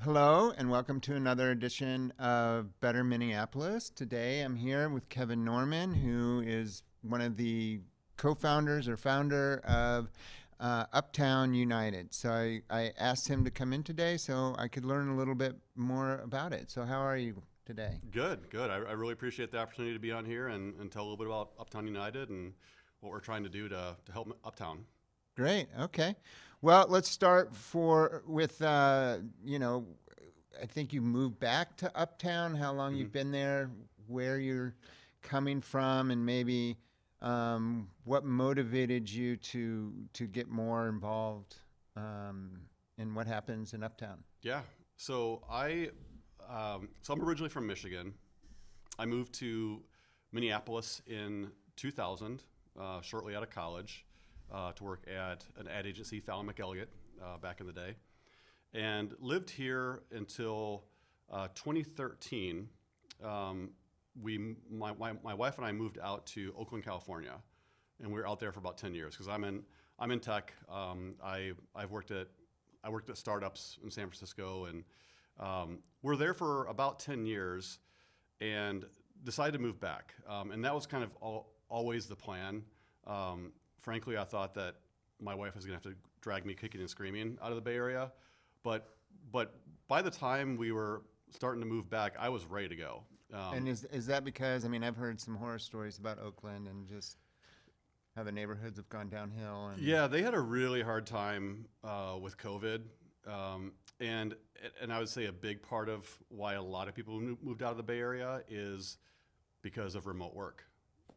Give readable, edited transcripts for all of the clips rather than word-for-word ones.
Hello, and welcome to another edition of Better Minneapolis. Today I'm here with Kevin Norman, who is one of the co-founders or founder of Uptown United. So I asked him to come in today so I could learn a little bit more about it. So how are you today? Good. I really appreciate the opportunity to be on here and tell a little bit about Uptown United and what we're trying to do to help Uptown. Great. Okay. Well, let's start with I think you moved back to Uptown. How long you've been there? Where you're coming from, and maybe what motivated you to get more involved in what happens in Uptown? Yeah. So I'm originally from Michigan. I moved to Minneapolis in 2000, shortly out of college. To work at an ad agency, Fallon McElligott, back in the day, and lived here until 2013. My wife and I moved out to Oakland, California, and we were out there for about 10 years because I'm in tech. I worked at startups in San Francisco, and we're there for about 10 years, and decided to move back. And that was kind of always the plan. Frankly, I thought that my wife was going to have to drag me kicking and screaming out of the Bay Area. But by the time we were starting to move back, I was ready to go. And is that because, I've heard some horror stories about Oakland and just how the neighborhoods have gone downhill. Yeah, they had a really hard time with COVID. And I would say a big part of why a lot of people moved out of the Bay Area is because of remote work.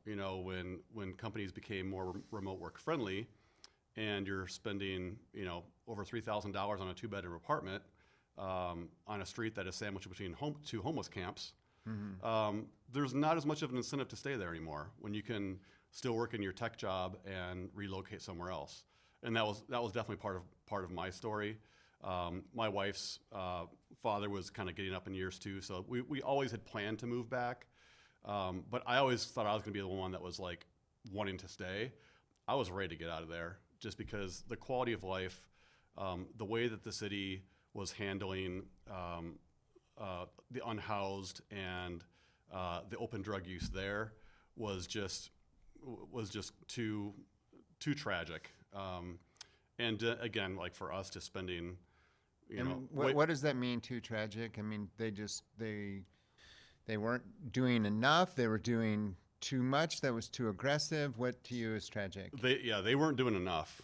You know, when companies became more remote work friendly, and you're spending over $3,000 on a 2-bedroom apartment on a street that is sandwiched between two homeless camps, there's not as much of an incentive to stay there anymore when you can still work in your tech job and relocate somewhere else. And that was definitely part of my story. My wife's father was kind of getting up in years too, so we always had planned to move back. But I always thought I was going to be the one that was like wanting to stay. I was ready to get out of there just because the quality of life, the way that the city was handling the unhoused and the open drug use there was just too tragic. And again, like for us, just spending, what does that mean? Too tragic? They weren't doing enough. They were doing too much. That was too aggressive. What to you is tragic? They weren't doing enough.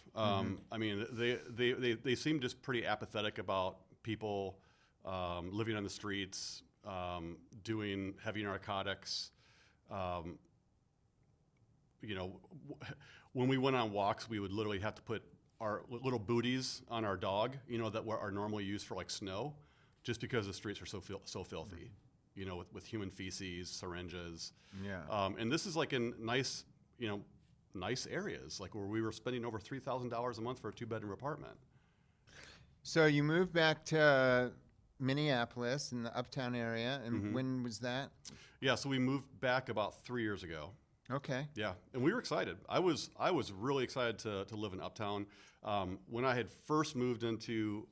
They seemed just pretty apathetic about people living on the streets, doing heavy narcotics. When we went on walks, we would literally have to put our little booties on our dog, that are normally used for like snow, just because the streets are so filthy. With human feces, syringes. Yeah. And this is like in nice areas, like where we were spending over $3,000 a month for a 2-bedroom apartment. So you moved back to Minneapolis in the Uptown area, and when was that? Yeah, so we moved back about 3 years ago. Okay. Yeah, and we were excited. I was really excited to live in Uptown. When I first moved to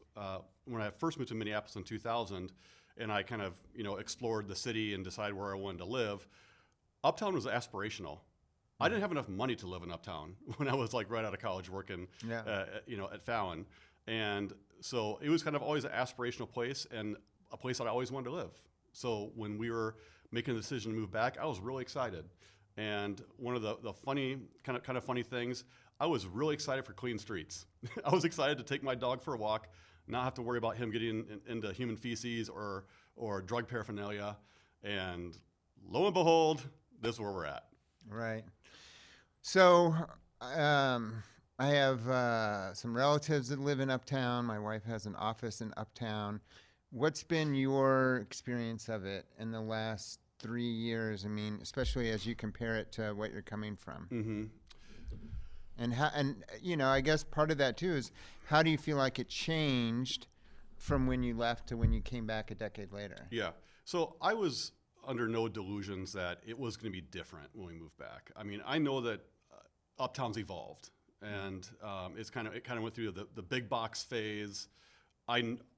Minneapolis in 2000. And I kind of, explored the city and decided where I wanted to live. Uptown was aspirational. I didn't have enough money to live in Uptown when I was like right out of college working, at Fallon. And so it was kind of always an aspirational place and a place that I always wanted to live. So when we were making the decision to move back, I was really excited. And one of the funny, kind of funny things, I was really excited for clean streets. I was excited to take my dog for a walk, not have to worry about him getting into human feces or drug paraphernalia. And lo and behold, this is where we're at. Right. So I have some relatives that live in Uptown. My wife has an office in Uptown. What's been your experience of it in the last 3 years? Especially as you compare it to what you're coming from. Mm-hmm. And I guess part of that too is how do you feel like it changed from when you left to when you came back a decade later? Yeah. So I was under no delusions that it was going to be different when we moved back. I know that Uptown's evolved, and it kind of went through the big box phase.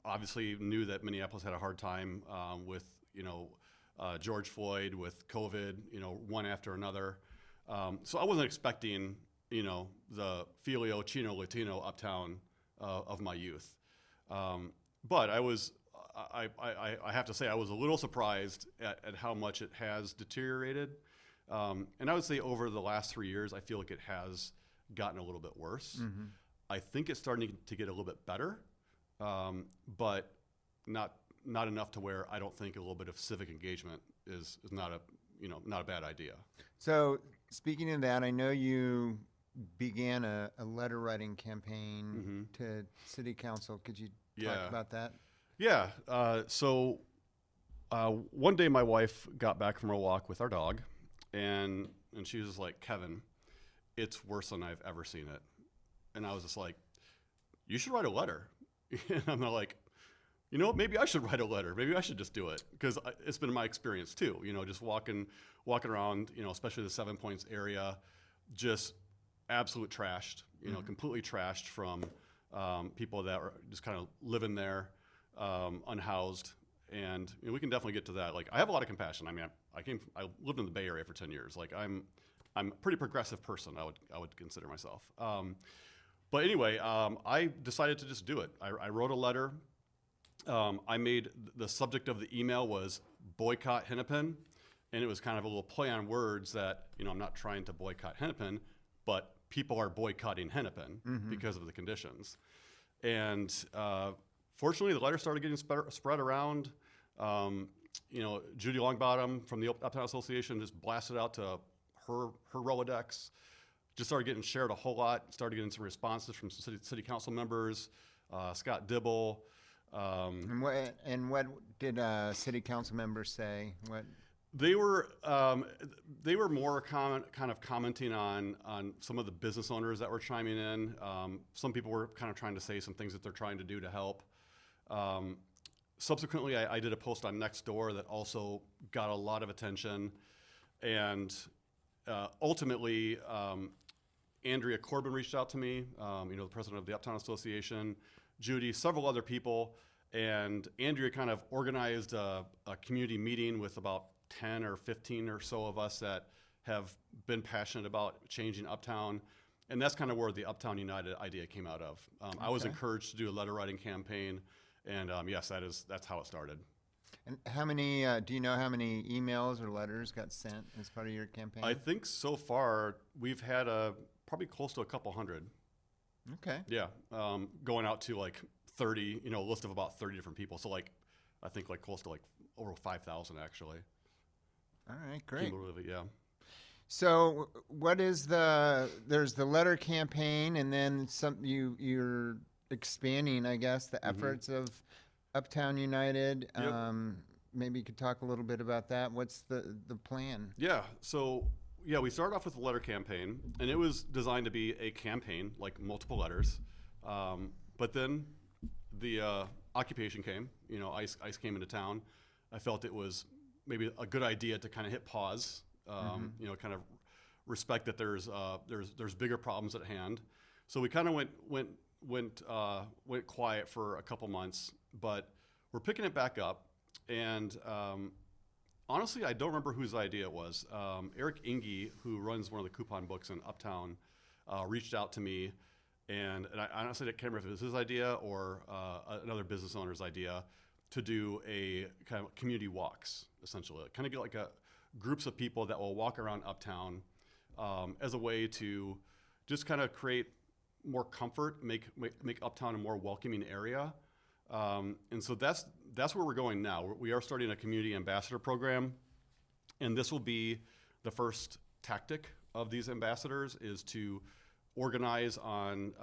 obviously knew that Minneapolis had a hard time with, George Floyd, with COVID, one after another. So I wasn't expecting, the Filio, Chino, Latino uptown of my youth. But I have to say, I was a little surprised at how much it has deteriorated. And I would say over the last 3 years, I feel like it has gotten a little bit worse. Mm-hmm. I think it's starting to get a little bit better, but not enough to where I don't think a little bit of civic engagement is not a bad idea. So speaking of that, I know you began a letter writing campaign to city council. Could you talk about that? Yeah. So one day my wife got back from her walk with our dog, and she was just like, "Kevin, it's worse than I've ever seen it." And I was just like, "You should write a letter." And I'm like, maybe I should write a letter. Maybe I should just do it, because it's been my experience too. Just walking around, especially the 7 Points area, just absolute trashed. Completely trashed from people that are just kind of living there, unhoused. And we can definitely get to that. Like, I have a lot of compassion. I mean, I lived in the Bay Area for 10 years. Like, I'm a pretty progressive person, I would consider myself. But anyway, I decided to just do it. I wrote a letter. I made the subject of the email was boycott Hennepin, and it was kind of a little play on words that, I'm not trying to boycott Hennepin, but people are boycotting Hennepin because of the conditions. And fortunately, the letter started getting spread around. Judy Longbottom from the Uptown Association just blasted out to her Rolodex. Just started getting shared a whole lot. Started getting some responses from city council members, Scott Dibble. And what did city council members say? What they were more kind of commenting on some of the business owners that were chiming in. Some people were kind of trying to say some things that they're trying to do to help. Subsequently, I did a post on Nextdoor that also got a lot of attention, and ultimately, Andrea Corbin reached out to me, the president of the Uptown Association, Judy, several other people, and Andrea kind of organized a community meeting with about 10 or 15 or so of us that have been passionate about changing Uptown, and that's kind of where the Uptown United idea came out of. I was encouraged to do a letter writing campaign, and yes, that's how it started. And how many, do you know how many emails or letters got sent as part of your campaign? I think so far we've had probably close to a couple hundred. Okay. Yeah, going out to like 30, a list of about 30 different people. So I think close to over 5,000 actually. All right, great. Cumulatively, yeah. So what is there's the letter campaign, and then you're expanding, I guess, the efforts of Uptown United. Yep. Maybe you could talk a little bit about that. What's the plan? Yeah. So we started off with a letter campaign, and it was designed to be a campaign, like multiple letters. But then the occupation came. ICE came into town. I felt it was maybe a good idea to kind of hit pause. Kind of respect that there's bigger problems at hand. So we kind of went quiet for a couple months, but we're picking it back up. And honestly, I don't remember whose idea it was. Eric Inge, who runs one of the coupon books in Uptown, reached out to me, and I honestly can't remember if it was his idea or another business owner's idea to do a kind of community walks, essentially. Kind of get like groups of people that will walk around Uptown as a way to just kind of create more comfort, make Uptown a more welcoming area. And so that's where we're going now. We are starting a community ambassador program, and this will be the first tactic of these ambassadors, is to organize on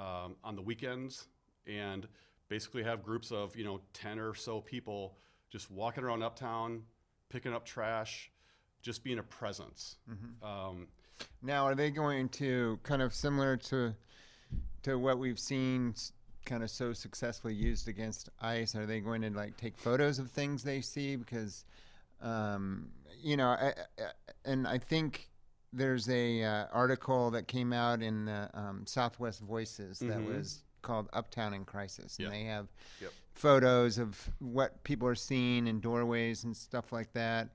the weekends and basically have groups of 10 or so people just walking around Uptown, picking up trash, just being a presence. Now, are they going to kind of similar to what we've seen kind of so successfully used against ICE? Are they going to take photos of things they see? Because, and I think there's a article that came out in the Southwest Voices that was called Uptown in Crisis, and they have photos of what people are seeing in doorways and stuff like that.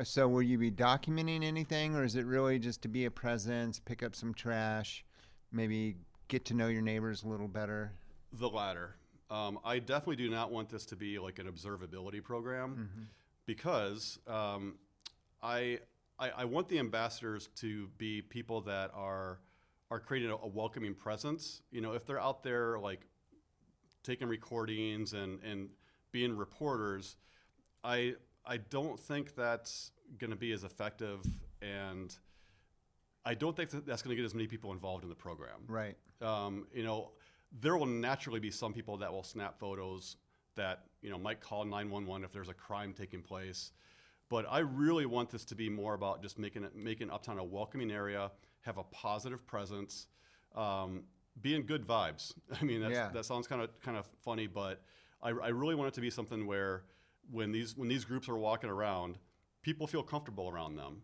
So will you be documenting anything, or is it really just to be a presence, pick up some trash, maybe get to know your neighbors a little better? The latter. I definitely do not want this to be like an observability program, because I want the ambassadors to be people that are creating a welcoming presence. You know, if they're out there like taking recordings and being reporters, I don't think that's going to be as effective, and I don't think that's going to get as many people involved in the program. Right. You know, there will naturally be some people that will snap photos that, you know, might call 911 if there's a crime taking place. But I really want this to be more about just making Uptown a welcoming area, have a positive presence, be in good vibes. I mean, that sounds kind of funny, but I really want it to be something where when these groups are walking around, people feel comfortable around them.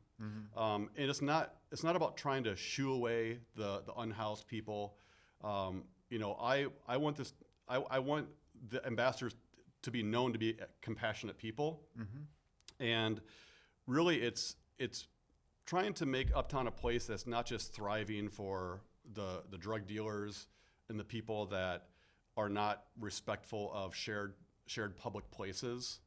And it's not about trying to shoo away the unhoused people. You know, I want the ambassadors to be known to be compassionate people. And really it's trying to make Uptown a place that's not just thriving for the drug dealers and the people that are not respectful of shared public places.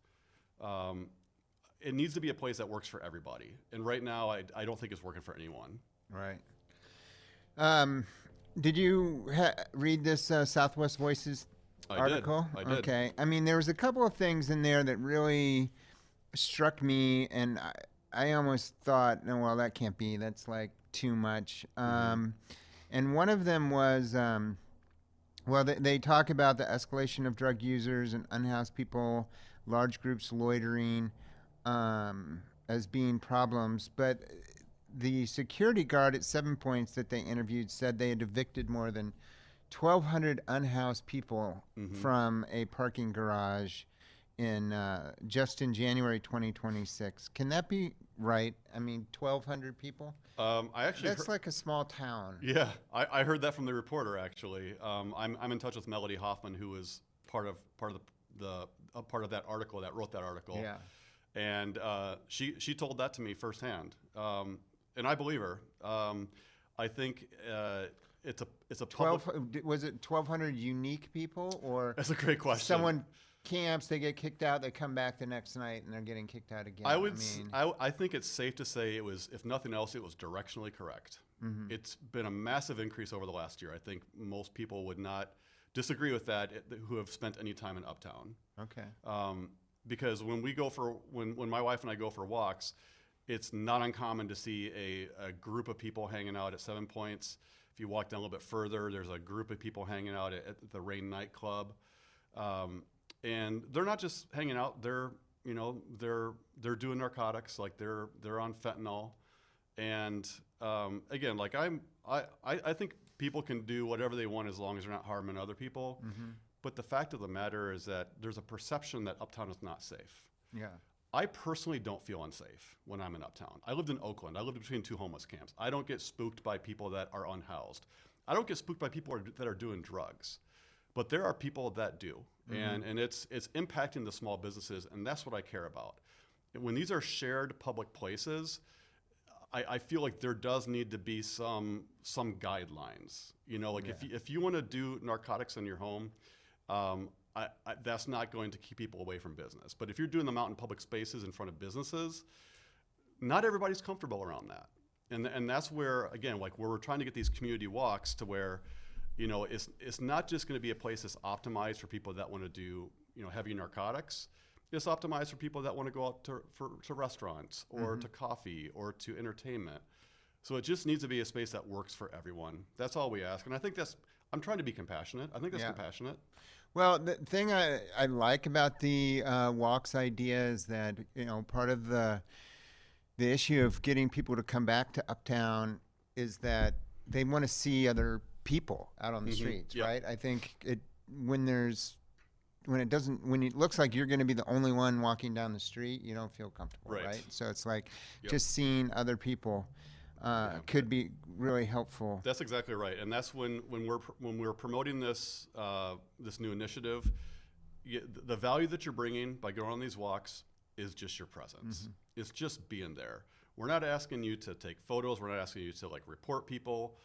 It needs to be a place that works for everybody. And right now, I don't think it's working for anyone. Right. Did you read this Southwest Voices article? I did. Okay. I mean, there was a couple of things in there that really struck me, and I almost thought, no, well, that can't be. That's like too much. And one of them was, well, they talk about the escalation of drug users and unhoused people, large groups loitering as being problems. But the security guard at 7 Points that they interviewed said they had evicted more than 1,200 unhoused people from a parking garage just in January 2026. Can that be right? I mean, 1,200 people? That's like a small town. Yeah, I heard that from the reporter actually. I'm in touch with Melody Hoffman, who was part of that article, that wrote that article. Yeah. And she told that to me firsthand, and I believe her. I think it's a public. Was it 1,200 unique people, or that's a great question. Someone camps, they get kicked out, they come back the next night, and they're getting kicked out again. I think it's safe to say it was, if nothing else, it was directionally correct. It's been a massive increase over the last year. I think most people would not disagree with that who have spent any time in Uptown. Okay. Because when my wife and I go for walks, it's not uncommon to see a group of people hanging out at 7 Points. If you walk down a little bit further, there's a group of people hanging out at the Rain nightclub. And they're not just hanging out, they're doing narcotics, like they're on fentanyl. And again, like I think people can do whatever they want as long as they're not harming other people. But the fact of the matter is that there's a perception that Uptown is not safe. Yeah. I personally don't feel unsafe when I'm in Uptown. I lived in Oakland. I lived between two homeless camps. I don't get spooked by people that are unhoused. I don't get spooked by people that are doing drugs. But there are people that do. And it's impacting the small businesses, and that's what I care about. When these are shared public places, I feel like there does need to be some guidelines. You know, like if you want to do narcotics in your home, that's not going to keep people away from business. But if you're doing them out in public spaces in front of businesses, not everybody's comfortable around that. And that's where, again, like where we're trying to get these community walks to where, you know, it's not just going to be a place that's optimized for people that want to do, you know, heavy narcotics. It's optimized for people that want to go out to restaurants or to coffee or to entertainment. So it just needs to be a space that works for everyone. That's all we ask. And I think I'm trying to be compassionate. I think that's compassionate. Well, the thing I like about the walks idea is that, you know, part of the issue of getting people to come back to Uptown is that they want to see other people out on the streets, right? I think when it looks like you're going to be the only one walking down the street, you don't feel comfortable, right? So it's like just seeing other people could be really helpful. That's exactly right, and that's when we're promoting this this new initiative. the value that you're bringing by going on these walks is just your presence. It's just being there. We're not asking you to take photos. We're not asking you to like report people.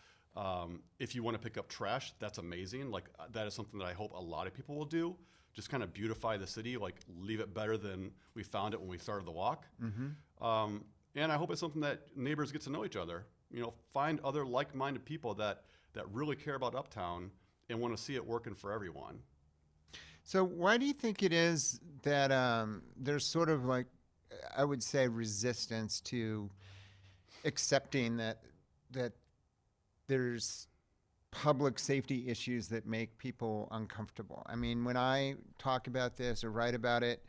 If you want to pick up trash, that's amazing. Like that is something that I hope a lot of people will do. Just kind of beautify the city, like leave it better than we found it when we started the walk. And I hope it's something that neighbors get to know each other. You know, find other like-minded people that really care about Uptown and want to see it working for everyone. So why do you think it is that there's sort of like, I would say, resistance to accepting that there's public safety issues that make people uncomfortable? I mean, when I talk about this or write about it,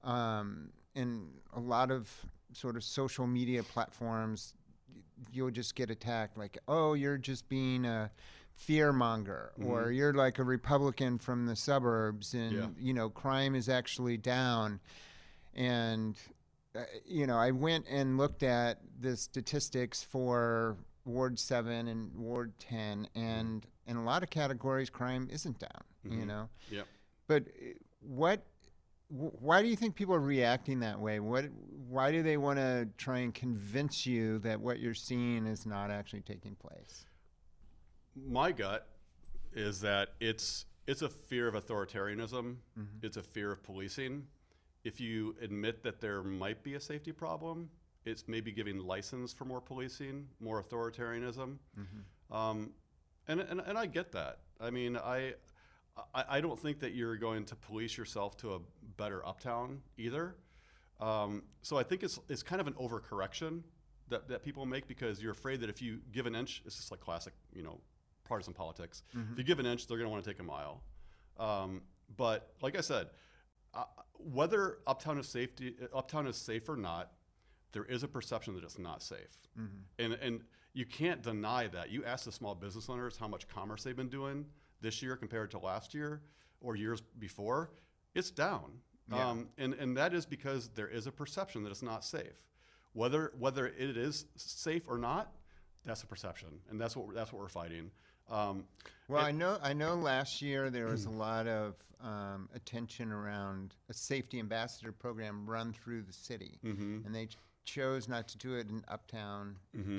in a lot of sort of social media platforms, you'll just get attacked like, oh, you're just being a fear monger, or you're like a Republican from the suburbs, and you know, crime is actually down. And you know, I went and looked at the statistics for Ward 7 and Ward 10, and in a lot of categories, crime isn't down. You know, but why do you think people are reacting that way? Why do they want to try and convince you that what you're seeing is not actually taking place? My gut is that it's a fear of authoritarianism. It's a fear of policing. If you admit that there might be a safety problem, it's maybe giving license for more policing, more authoritarianism. And I get that. I mean, I don't think that you're going to police yourself to a better Uptown either. So I think it's kind of an overcorrection that people make, because you're afraid that if you give an inch, it's just like classic, you know, partisan politics. If you give an inch, they're going to want to take a mile. But like I said, whether Uptown is safe or not, there is a perception that it's not safe. And you can't deny that. You ask the small business owners how much commerce they've been doing this year compared to last year or years before, it's down. And that is because there is a perception that it's not safe. Whether it is safe or not, that's a perception, and that's what we're fighting. Well, I know last year there was a lot of attention around a safety ambassador program run through the city, and they chose not to do it in Uptown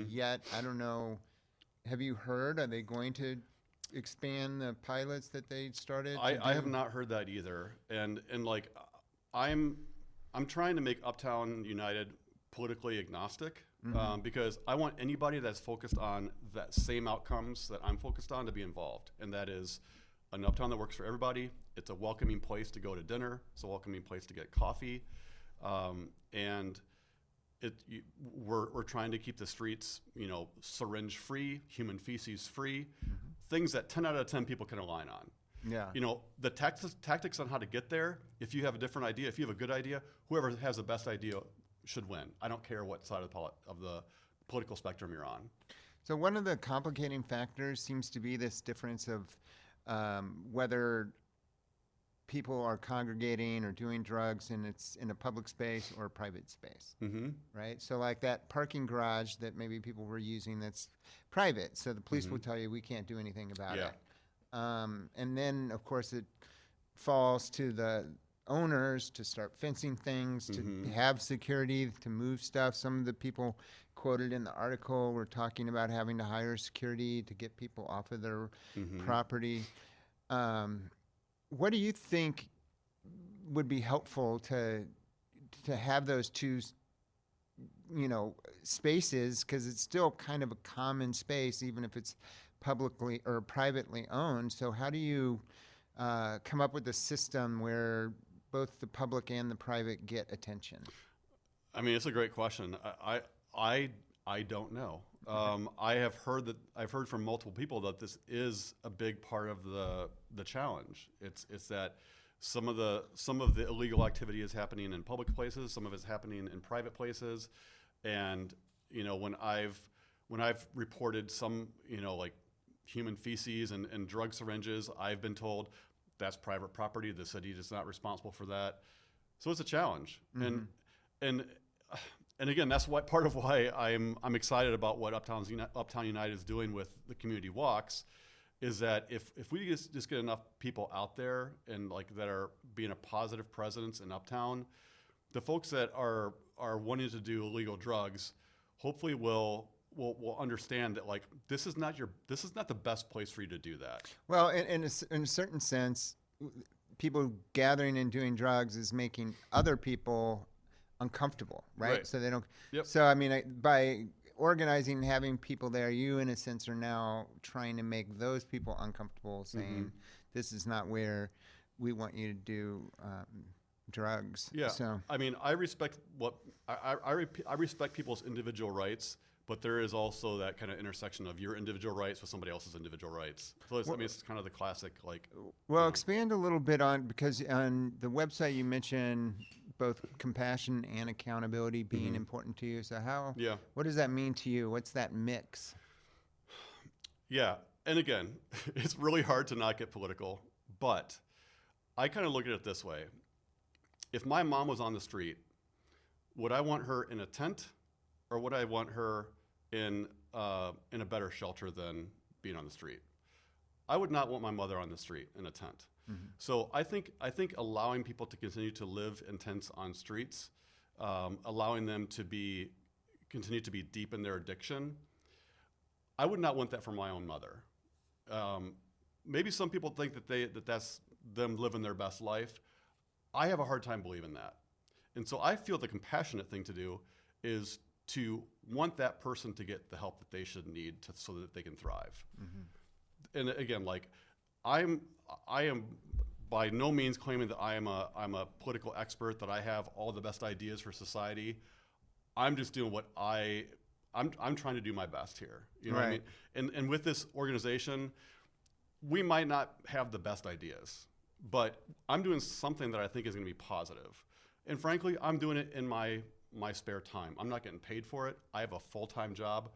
yet. I don't know. Have you heard? Are they going to expand the pilots that they started? I have not heard that either, and like I'm trying to make Uptown United politically agnostic. Because I want anybody that's focused on that same outcomes that I'm focused on to be involved. And that is an Uptown that works for everybody. It's a welcoming place to go to dinner. It's a welcoming place to get coffee. And we're trying to keep the streets, you know, syringe free, human feces free, things that 10 out of 10 people can align on. You know, the tactics on how to get there, if you have a different idea, if you have a good idea, whoever has the best idea should win. I don't care what side of the political spectrum you're on. So one of the complicating factors seems to be this difference of whether people are congregating or doing drugs and it's in a public space or a private space, right? So like that parking garage that maybe people were using that's private, so the police will tell you we can't do anything about it. And then, of course, it falls to the owners to start fencing things, to have security, to move stuff. Some of the people quoted in the article were talking about having to hire security to get people off of their property. What do you think would be helpful to have those two, you know, spaces? Because it's still kind of a common space, even if it's publicly or privately owned. So how do you come up with a system where both the public and the private get attention? I mean, it's a great question. I don't know. I've heard from multiple people that this is a big part of the challenge. It's that some of the illegal activity is happening in public places, some of it's happening in private places, and you know, when I've reported some, you know, like human feces and drug syringes, I've been told that's private property. The city is not responsible for that. So it's a challenge. And again, that's part of why I'm excited about what Uptown United is doing with the community walks, is that if we just get enough people out there and like that are being a positive presence in Uptown, the folks that are wanting to do illegal drugs, hopefully will understand that like this is not the best place for you to do that. Well, in a certain sense, people gathering and doing drugs is making other people uncomfortable, right? So they don't. Yep. So I mean, by organizing and having people there, you in a sense are now trying to make those people uncomfortable, saying this is not where we want you to do drugs. Yeah. So I mean, I respect I respect people's individual rights, but there is also that kind of intersection of your individual rights with somebody else's individual rights. So I mean, it's kind of the classic like. Well, expand a little bit on, because on the website you mentioned both compassion and accountability being important to you. So what does that mean to you? What's that mix? Yeah. And again, it's really hard to not get political, but I kind of look at it this way. If my mom was on the street, would I want her in a tent or would I want her in a better shelter than being on the street? I would not want my mother on the street in a tent. So I think allowing people to continue to live in tents on streets, allowing them to continue to be deep in their addiction, I would not want that for my own mother. Maybe some people think that's them living their best life. I have a hard time believing that. And so I feel the compassionate thing to do is to want that person to get the help that they should need so that they can thrive. And again, like I am by no means claiming that I'm a political expert, that I have all the best ideas for society. I'm just doing what I'm trying to do my best here. You know what I mean? And with this organization, we might not have the best ideas, but I'm doing something that I think is going to be positive. And frankly, I'm doing it in my spare time. I'm not getting paid for it. I have a full-time job.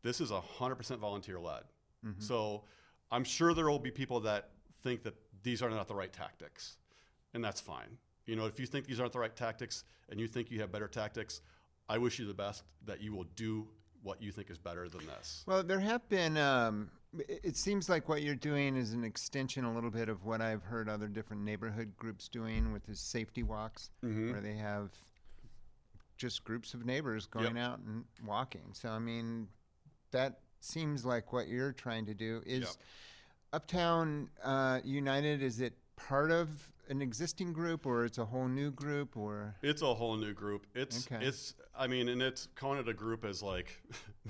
This is 100% volunteer-led. So I'm sure there will be people that think that these are not the right tactics, and that's fine. You know, if you think these aren't the right tactics and you think you have better tactics, I wish you the best, that you will do what you think is better than this. Well, there have been, it seems like what you're doing is an extension a little bit of what I've heard other different neighborhood groups doing with the safety walks, where they have just groups of neighbors going out and walking. So, I mean, that seems like what you're trying to do. Is Uptown United, is it part of an existing group, or it's a whole new group, or? It's a whole new group. It's I mean, and it's calling it a group is like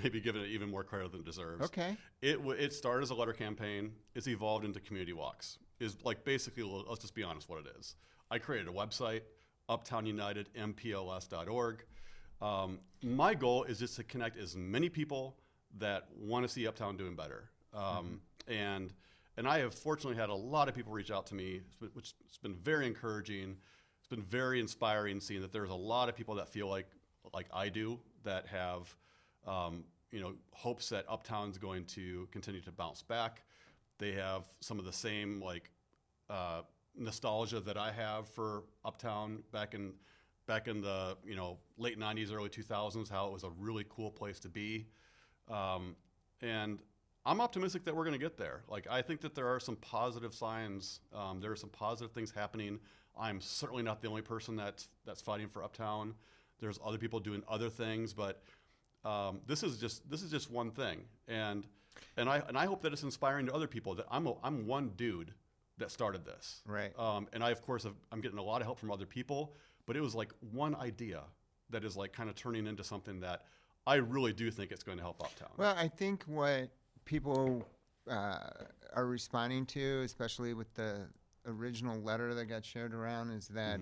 maybe giving it even more credit than it deserves. Okay. It started as a letter campaign. It's evolved into community walks. Is like basically, let's just be honest, what it is. I created a website, Uptown United, mpls.org. My goal is just to connect as many people that want to see Uptown doing better. And I have fortunately had a lot of people reach out to me, which has been very encouraging. It's been very inspiring seeing that there's a lot of people that feel like I do, that have hopes that Uptown's going to continue to bounce back. They have some of the same nostalgia that I have for Uptown back in the late 90s, early 2000s, how it was a really cool place to be. And I'm optimistic that we're going to get there. Like, I think that there are some positive signs. There are some positive things happening. I'm certainly not the only person that's fighting for Uptown. There's other people doing other things, but this is just one thing. And I hope that it's inspiring to other people that I'm one dude that started this. Right. And I, of course, I'm getting a lot of help from other people, but it was like one idea that is like kind of turning into something that I really do think it's going to help Uptown. Well, I think what people are responding to, especially with the original letter that got shared around, is that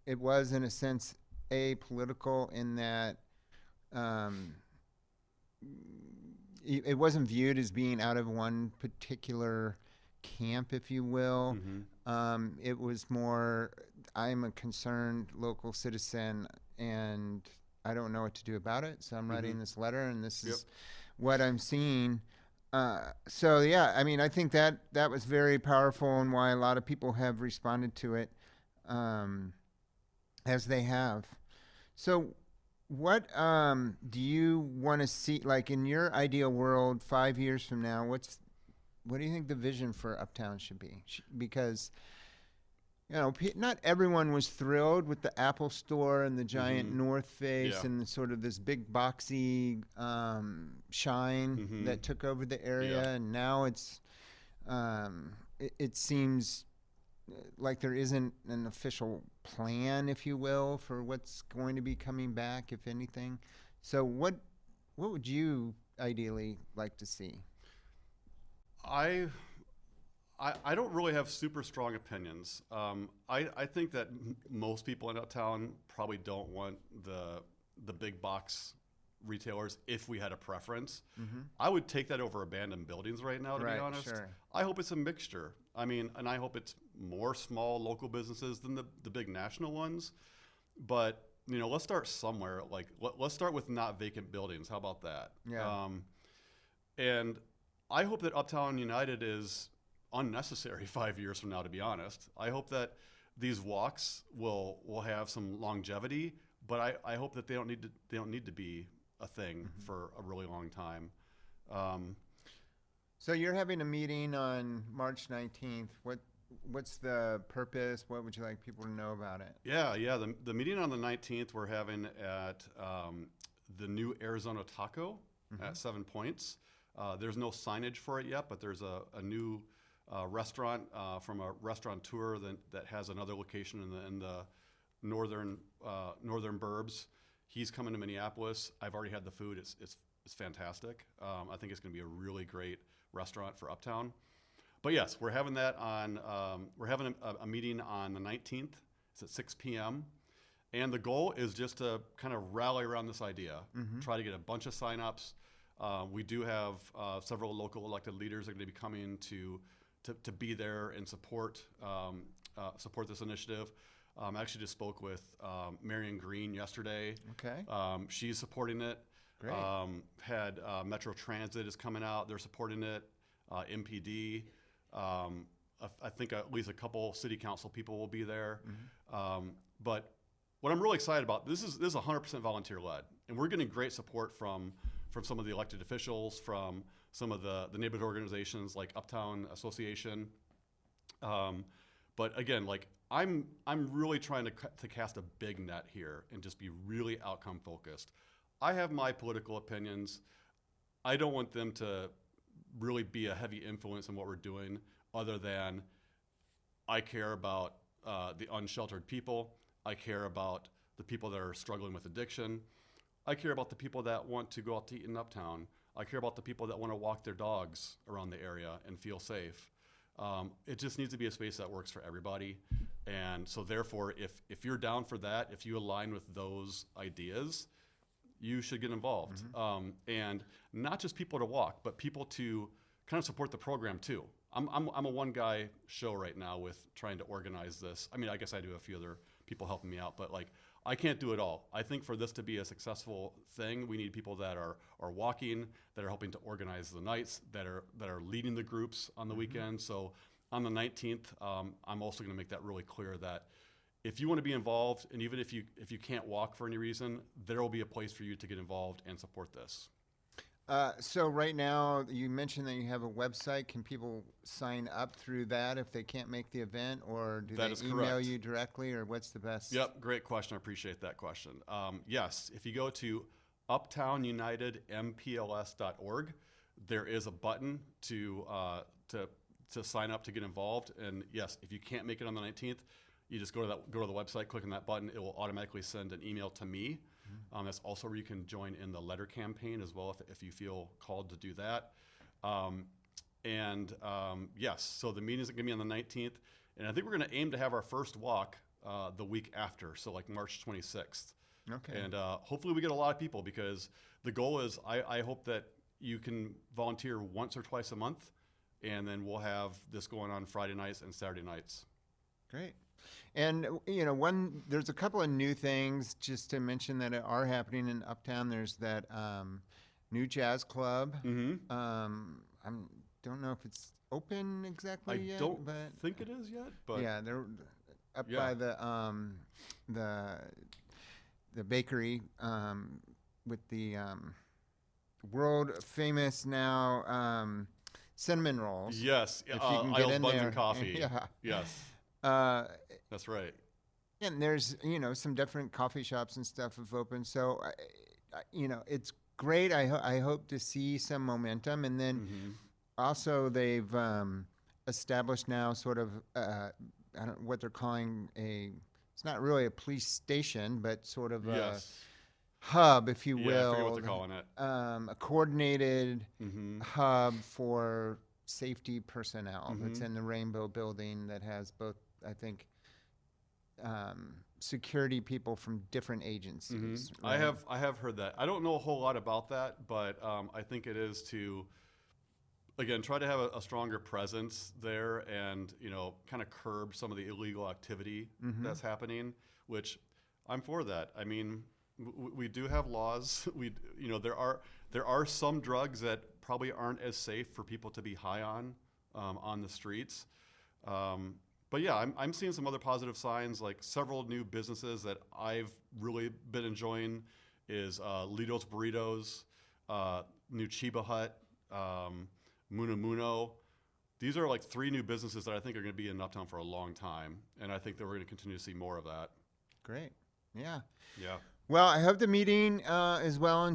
it was, in a sense, apolitical in that it wasn't viewed as being out of one particular camp, if you will. It was more, I'm a concerned local citizen and I don't know what to do about it, so I'm writing this letter, and this is what I'm seeing. So yeah, I mean, I think that was very powerful, and why a lot of people have responded to it as they have. So what do you want to see, like in your ideal world 5 years from now? what do you think the vision for Uptown should be? Because not everyone was thrilled with the Apple Store and the giant North Face Yeah. and sort of this big boxy shine that took over the area, and now it seems like there isn't an official plan, if you will, for what's going to be coming back, if anything. So what would you ideally like to see? I don't really have super strong opinions. I think that most people in Uptown probably don't want the big box retailers if we had a preference. I would take that over abandoned buildings right now, to be honest. Sure. I hope it's a mixture. I mean, and I hope it's more small local businesses than the big national ones. But, let's start somewhere. Like, let's start with not vacant buildings. How about that? Yeah. And I hope that Uptown United is unnecessary 5 years from now, to be honest. I hope that these walks will have some longevity, but I hope that they don't need to be a thing for a really long time. So you're having a meeting on March 19th. What's the purpose? What would you like people to know about it? Yeah. The meeting on the 19th we're having at the new Arizona Taco at 7 Points. There's no signage for it yet, but there's a new restaurant from a restaurateur that has another location in the northern burbs. He's coming to Minneapolis. I've already had the food. It's fantastic. I think it's going to be a really great restaurant for Uptown. But yes, we're having that on. We're having a meeting on the 19th. It's at 6 p.m. And the goal is just to kind of rally around this idea. Try to get a bunch of signups. We do have several local elected leaders that are going to be coming to be there and support this initiative. I actually just spoke with Marion Green yesterday. Okay. She's supporting it. Great. Had Metro Transit is coming out. They're supporting it. MPD. I think at least a couple city council people will be there. But what I'm really excited about, this is 100% volunteer led, and we're getting great support from some of the elected officials, from some of the neighborhood organizations like Uptown Association. But again, like I'm really trying to cast a big net here and just be really outcome focused. I have my political opinions. I don't want them to really be a heavy influence in what we're doing, other than I care about the unsheltered people. I care about the people that are struggling with addiction. I care about the people that want to go out to eat in Uptown. I care about the people that want to walk their dogs around the area and feel safe. It just needs to be a space that works for everybody. And so therefore, if you're down for that, if you align with those ideas, you should get involved. And not just people to walk, but people to kind of support the program too. I'm a one guy show right now with trying to organize this. I mean, I guess I do have a few other people helping me out, but like I can't do it all. I think for this to be a successful thing, we need people that are walking, that are helping to organize the nights, that are leading the groups on the weekend. So on the 19th, I'm also going to make that really clear that if you want to be involved, and even if you can't walk for any reason, there will be a place for you to get involved and support this. So right now, you mentioned that you have a website. Can people sign up through that if they can't make the event, or do they email you directly, or what's the best? Yep, great question. I appreciate that question. Yes, if you go to uptownunitedmpls.org, there is a button to sign up to get involved. And yes, if you can't make it on the 19th, you just go to the website, click on that button. It will automatically send an email to me. That's also where you can join in the letter campaign as well if you feel called to do that. Yes, so the meeting is going to be on the 19th, and I think we're going to aim to have our first walk the week after, so like March 26th. Okay. And hopefully we get a lot of people, because the goal is I hope that you can volunteer once or twice a month, and then we'll have this going on Friday nights and Saturday nights. Great. And, there's a couple of new things just to mention that are happening in Uptown. There's that new jazz club. I don't know if it's open exactly yet. I don't think it is yet, but yeah, they're up by the bakery with the world famous now cinnamon rolls. Yes, If you can get Isles in Buns there. and Coffee. Yeah. Yes, Uh, that's right. and there's, some different coffee shops and stuff have opened. So, it's great. I hope to see some momentum. And then also they've established now sort of, I don't what they're calling it's not really a police station, but sort of Yes. a hub, if you Yeah, will. I forget what they're calling it. A coordinated Mm-hmm. hub for safety personnel. Mhm. That's in the Rainbow Building that has both, I think, security people from different agencies. I have heard that. I don't know a whole lot about that, but I think it is to, again, try to have a stronger presence there, and kind of curb some of the illegal activity that's happening. Which I'm for that. I mean, we do have laws. There are some drugs that probably aren't as safe for people to be high on the streets. But yeah, I'm seeing some other positive signs, like several new businesses that I've really been enjoying is Lido's Burritos, new Chiba Hut, Muno Muno. These are like 3 new businesses that I think are going to be in Uptown for a long time, and I think that we're going to continue to see more of that. Great. Yeah. Yeah. Well, I hope the meeting is well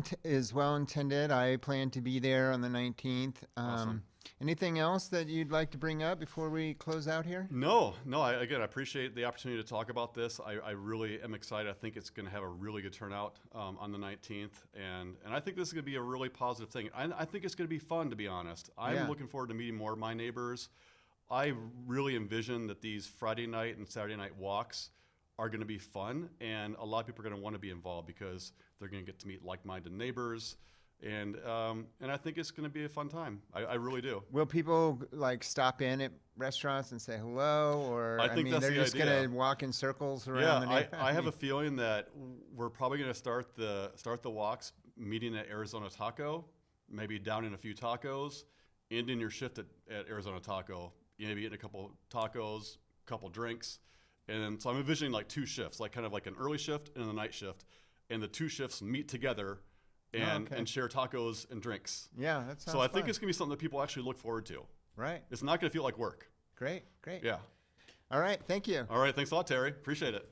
intended. I plan to be there on the 19th. Awesome. Anything else that you'd like to bring up before we close out here? No. I appreciate the opportunity to talk about this. I really am excited. I think it's going to have a really good turnout on the 19th, and I think this is going to be a really positive thing. I think it's going to be fun, to be honest. I'm looking forward to meeting more of my neighbors. I really envision that these Friday night and Saturday night walks are going to be fun, and a lot of people are going to want to be involved because they're going to get to meet like-minded neighbors. And I think it's going to be a fun time. I really do. Will people stop in at restaurants and say hello, or I think that's they're the just idea. going to walk in circles around the neighborhood? I have a feeling that we're probably going to start the walks meeting at Arizona Taco, maybe down in a few tacos, ending your shift at Arizona Taco, maybe eating a couple tacos, couple drinks, and then so I'm envisioning like 2 shifts, like kind of like an early shift and a night shift, and the 2 shifts meet together. And share tacos and drinks. Yeah, that sounds So I think fun. it's going to be something that people actually look forward to. Right. It's not going to feel like work. Great. Yeah. All right. Thank you. All right. Thanks a lot, Terry. Appreciate it.